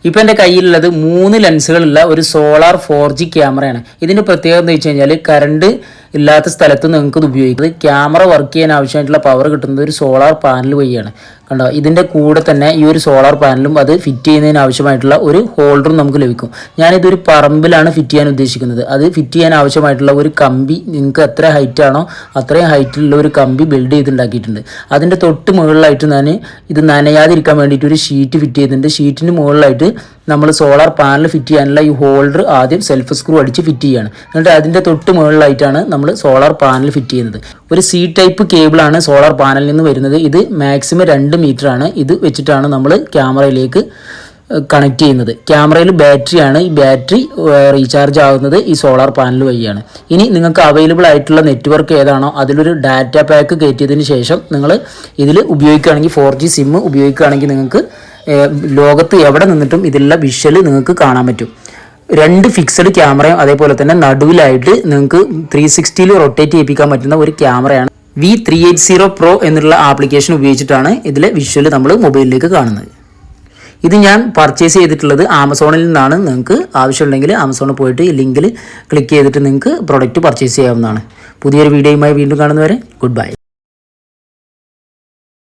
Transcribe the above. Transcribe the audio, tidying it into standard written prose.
ഇപ്പോൾ എൻ്റെ കയ്യിലുള്ളത് 3 ലെൻസുകളുള്ള ഒരു സോളാർ 4G ക്യാമറയാണ്. ഇതിൻ്റെ പ്രത്യേകത എന്ന് വെച്ച് കഴിഞ്ഞാൽ കറണ്ട് ഇല്ലാത്ത സ്ഥലത്ത് നിങ്ങൾക്ക് ഇത് ഉപയോഗിക്കുന്നത്. ക്യാമറ വർക്ക് ചെയ്യാൻ ആവശ്യമായിട്ടുള്ള പവർ കിട്ടുന്നത് ഒരു സോളാർ പാനൽ വഴിയാണ്. കണ്ടോ, ഇതിൻ്റെ കൂടെ തന്നെ ഈ ഒരു സോളാർ പാനലും അത് ഫിറ്റ് ചെയ്യുന്നതിന് ആവശ്യമായിട്ടുള്ള ഒരു ഹോൾഡറും നമുക്ക് ലഭിക്കും. ഞാനിതൊരു പറമ്പിലാണ് ഫിറ്റ് ചെയ്യാൻ ഉദ്ദേശിക്കുന്നത്. അത് ഫിറ്റ് ചെയ്യാൻ ആവശ്യമായിട്ടുള്ള ഒരു കമ്പി നിങ്ങൾക്ക് എത്ര ഹൈറ്റ് ആണോ അത്രയും ഹൈറ്റിലുള്ള ഒരു കമ്പി ബിൽഡ് ചെയ്തുണ്ടാക്കിയിട്ടുണ്ട്. അതിൻ്റെ തൊട്ട് മുകളിലായിട്ട് ഞാൻ ഇത് നനയാതിരിക്കാൻ വേണ്ടിയിട്ട് ഒരു ഷീറ്റ് ഫിറ്റ് ചെയ്തിട്ടുണ്ട്. ഷീറ്റിന് മുകളിലായിട്ട് നമ്മൾ സോളാർ പാനൽ ഫിറ്റ് ചെയ്യാനുള്ള ഈ ഹോൾഡർ ആദ്യം സെൽഫ് സ്ക്രൂ അടിച്ച് ഫിറ്റ് ചെയ്യുകയാണ്. എന്നിട്ട് അതിൻ്റെ തൊട്ട് മുകളിലായിട്ടാണ് നമ്മൾ സോളാർ പാനൽ ഫിറ്റ് ചെയ്യുന്നത്. ഒരു സി ടൈപ്പ് കേബിളാണ് സോളാർ പാനലിൽ നിന്ന് വരുന്നത്. ഇത് മാക്സിമം 2 മീറ്ററാണ്. ഇത് വെച്ചിട്ടാണ് നമ്മൾ ക്യാമറയിലേക്ക് കണക്ട് ചെയ്യുന്നത്. ക്യാമറയിൽ ബാറ്ററിയാണ്. ഈ ബാറ്ററി റീചാർജ് ആകുന്നത് ഈ സോളാർ പാനൽ വഴിയാണ്. ഇനി നിങ്ങൾക്ക് അവൈലബിൾ ആയിട്ടുള്ള നെറ്റ്വർക്ക് ഏതാണോ അതിലൊരു ഡാറ്റ പാക്ക് കയറ്റിയതിന് ശേഷം നിങ്ങൾ ഇതിൽ ഉപയോഗിക്കുകയാണെങ്കിൽ 4G സിം ഉപയോഗിക്കുകയാണെങ്കിൽ നിങ്ങൾക്ക് ലോകത്ത് എവിടെ നിന്നിട്ടും ഇതിലുള്ള വിഷ്വൽ നിങ്ങൾക്ക് കാണാൻ പറ്റും. 2 ഫിക്സഡ് ക്യാമറയും അതേപോലെ തന്നെ നടുവിലായിട്ട് നിങ്ങൾക്ക് 360 റൊട്ടേറ്റ് ചെയ്യിപ്പിക്കാൻ പറ്റുന്ന ഒരു ക്യാമറയാണ്. V380 Pro എന്നുള്ള ആപ്ലിക്കേഷൻ ഉപയോഗിച്ചിട്ടാണ് ഇതിലെ വിഷ്വൽ നമ്മൾ മൊബൈലിലേക്ക് കാണുന്നത്. ഇത് ഞാൻ പർച്ചേസ് ചെയ്തിട്ടുള്ളത് ആമസോണിൽ നിന്നാണ്. നിങ്ങൾക്ക് ആവശ്യമുണ്ടെങ്കിൽ ആമസോണിൽ പോയിട്ട് ഈ ലിങ്കിൽ ക്ലിക്ക് ചെയ്തിട്ട് നിങ്ങൾക്ക് പ്രൊഡക്റ്റ് പർച്ചേസ് ചെയ്യാവുന്നതാണ്. പുതിയൊരു വീഡിയോയുമായി വീണ്ടും കാണുന്നവരെ ഗുഡ് ബൈ.